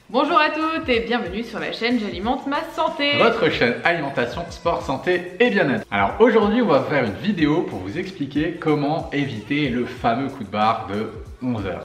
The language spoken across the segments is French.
Bonjour à toutes et bienvenue sur la chaîne J'alimente ma santé. Votre chaîne alimentation, sport, santé et bien-être. Alors aujourd'hui on va faire une vidéo pour vous expliquer comment éviter le fameux coup de barre de 11 h.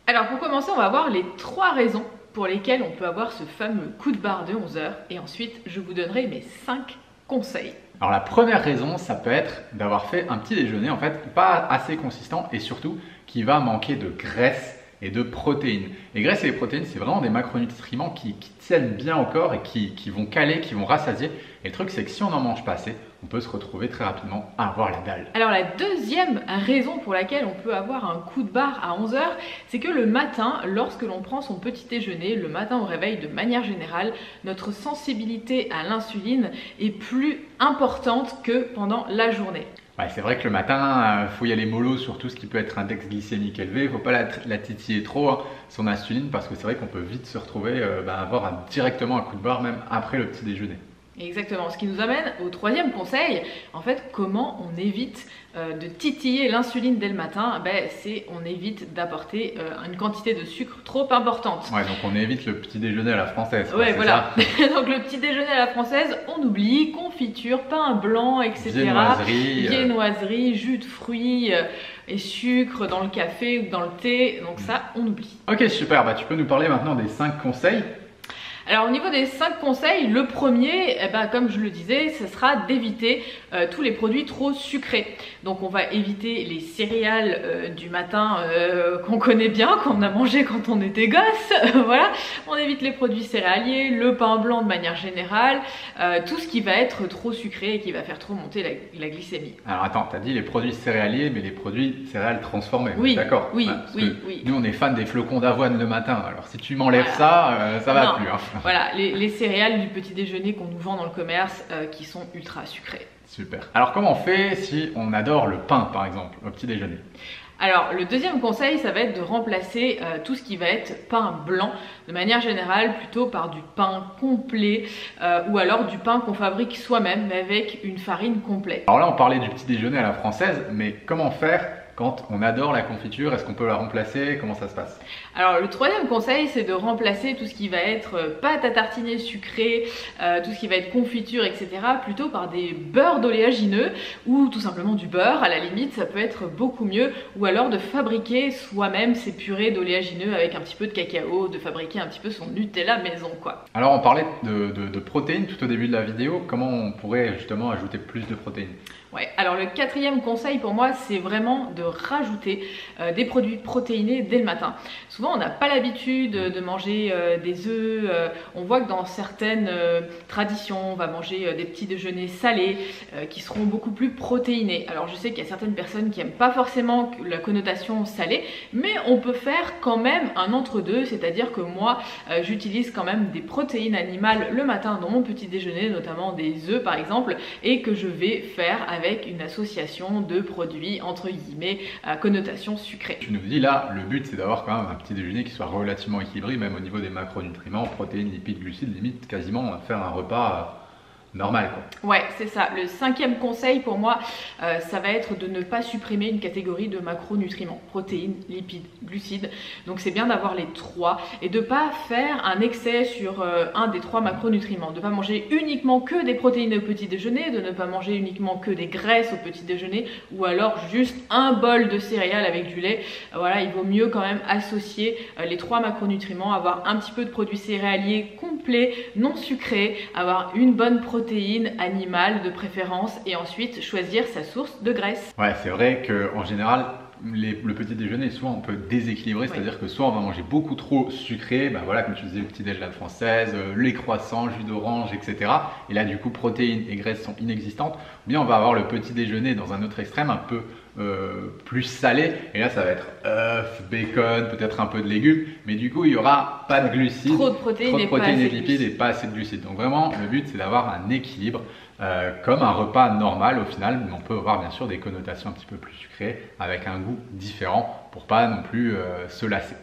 Alors pour commencer, on va voir les 3 raisons pour lesquelles on peut avoir ce fameux coup de barre de 11 h et ensuite je vous donnerai mes 5 conseils. Alors la première raison, ça peut être d'avoir fait un petit déjeuner en fait pas assez consistant et surtout qui va manquer de graisse et de protéines. Les graisses et les protéines, c'est vraiment des macronutriments qui tiennent bien au corps et qui vont caler, qui vont rassasier. Et le truc, c'est que si on n'en mange pas assez, on peut se retrouver très rapidement à avoir la dalle. Alors la deuxième raison pour laquelle on peut avoir un coup de barre à 11 h, c'est que le matin, lorsque l'on prend son petit déjeuner, le matin au réveil de manière générale, notre sensibilité à l'insuline est plus importante que pendant la journée. Ouais, c'est vrai que le matin, faut y aller mollo sur tout ce qui peut être index glycémique élevé. Il ne faut pas la titiller trop, hein, son insuline, parce que c'est vrai qu'on peut vite se retrouver avoir directement un coup de barre même après le petit déjeuner. Exactement, ce qui nous amène au troisième conseil. En fait, comment on évite de titiller l'insuline dès le matin? C'est on évite d'apporter une quantité de sucre trop importante. Ouais, donc on évite le petit déjeuner à la française. Ouais, voilà. Donc le petit déjeuner à la française, on oublie confiture, pain blanc, etc. Viennoiserie, jus de fruits et sucre dans le café ou dans le thé. Donc ça, on oublie. Ok, super. Tu peux nous parler maintenant des 5 conseils. Alors au niveau des 5 conseils, le premier, comme je le disais, ce sera d'éviter tous les produits trop sucrés. Donc on va éviter les céréales du matin qu'on connaît bien, qu'on a mangé quand on était gosse. Voilà, on évite les produits céréaliers, le pain blanc de manière générale, tout ce qui va être trop sucré et qui va faire trop monter la glycémie. Alors attends, tu as dit les produits céréaliers, mais les produits céréales transformés. Oui, d'accord. Oui, ouais, oui. Nous on est fans des flocons d'avoine le matin, alors si tu m'enlèves ça va plus. Hein. Voilà, les céréales du petit déjeuner qu'on nous vend dans le commerce qui sont ultra sucrées. Super. Alors comment on fait si on adore le pain par exemple au petit déjeuner? Alors le deuxième conseil, ça va être de remplacer tout ce qui va être pain blanc de manière générale plutôt par du pain complet ou alors du pain qu'on fabrique soi-même mais avec une farine complète. Alors là on parlait du petit déjeuner à la française, mais comment faire quand on adore la confiture? Est-ce qu'on peut la remplacer? Comment ça se passe? Alors le troisième conseil, c'est de remplacer tout ce qui va être pâte à tartiner sucrée, tout ce qui va être confiture, etc. plutôt par des beurres d'oléagineux ou tout simplement du beurre. À la limite, ça peut être beaucoup mieux. Ou alors de fabriquer soi-même ces purées d'oléagineux avec un petit peu de cacao, de fabriquer un petit peu son Nutella maison, quoi. Alors on parlait de protéines tout au début de la vidéo. Comment on pourrait justement ajouter plus de protéines? Ouais, alors le quatrième conseil pour moi, c'est vraiment de rajouter des produits protéinés dès le matin. Souvent, on n'a pas l'habitude de manger des œufs. On voit que dans certaines traditions, on va manger des petits déjeuners salés qui seront beaucoup plus protéinés. Alors je sais qu'il y a certaines personnes qui n'aiment pas forcément la connotation salée, mais on peut faire quand même un entre-deux, c'est-à-dire que moi, j'utilise quand même des protéines animales le matin dans mon petit déjeuner, notamment des œufs par exemple, et que je vais faire avec une association de produits entre guillemets à connotation sucrée. Tu nous dis là, le but c'est d'avoir quand même un petit déjeuner qui soit relativement équilibré, même au niveau des macronutriments, protéines, lipides, glucides, limite quasiment faire un repas normal, quoi. Ouais, c'est ça. Le cinquième conseil pour moi, ça va être de ne pas supprimer une catégorie de macronutriments, protéines, lipides, glucides. Donc c'est bien d'avoir les 3 et de ne pas faire un excès sur un des 3 macronutriments. De ne pas manger uniquement que des protéines au petit déjeuner, de ne pas manger uniquement que des graisses au petit déjeuner ou alors juste un bol de céréales avec du lait. Voilà, il vaut mieux quand même associer les 3 macronutriments, avoir un petit peu de produits céréaliers complets, non sucrés, avoir une bonne protéine animale de préférence et ensuite choisir sa source de graisse. Ouais, c'est vrai qu'en général, le petit déjeuner est souvent un peu déséquilibré, c'est-à-dire que soit on va manger beaucoup trop sucré, voilà, comme tu disais, le petit déj à la française, les croissants, jus d'orange, etc. Et là, du coup, protéines et graisses sont inexistantes. Ou bien on va avoir le petit déjeuner dans un autre extrême, un peu plus salé. Et là, ça va être œufs, bacon, peut-être un peu de légumes. Mais du coup, il n'y aura pas de glucides, trop de protéines, et de lipides et pas assez de glucides. Donc vraiment, le but, c'est d'avoir un équilibre comme un repas normal au final. Mais on peut avoir bien sûr des connotations un petit peu plus sucrées avec un goût différent pour pas non plus se lasser.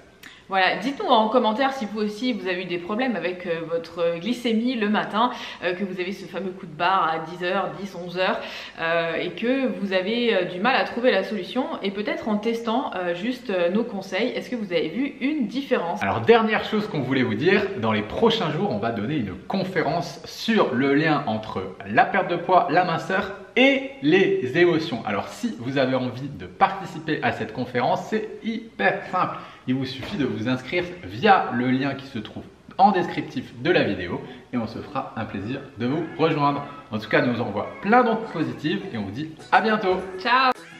Voilà, dites-nous en commentaire si vous aussi vous avez eu des problèmes avec votre glycémie le matin, que vous avez ce fameux coup de barre à 10h, 10, 11h et que vous avez du mal à trouver la solution, et peut-être en testant juste nos conseils, est-ce que vous avez vu une différence? Alors dernière chose qu'on voulait vous dire, dans les prochains jours on va donner une conférence sur le lien entre la perte de poids, la minceur et les émotions. Alors si vous avez envie de participer à cette conférence, c'est hyper simple. Il vous suffit de vous inscrire via le lien qui se trouve en descriptif de la vidéo et on se fera un plaisir de vous rejoindre. En tout cas, nous envoie plein d'ondes positives et on vous dit à bientôt. Ciao!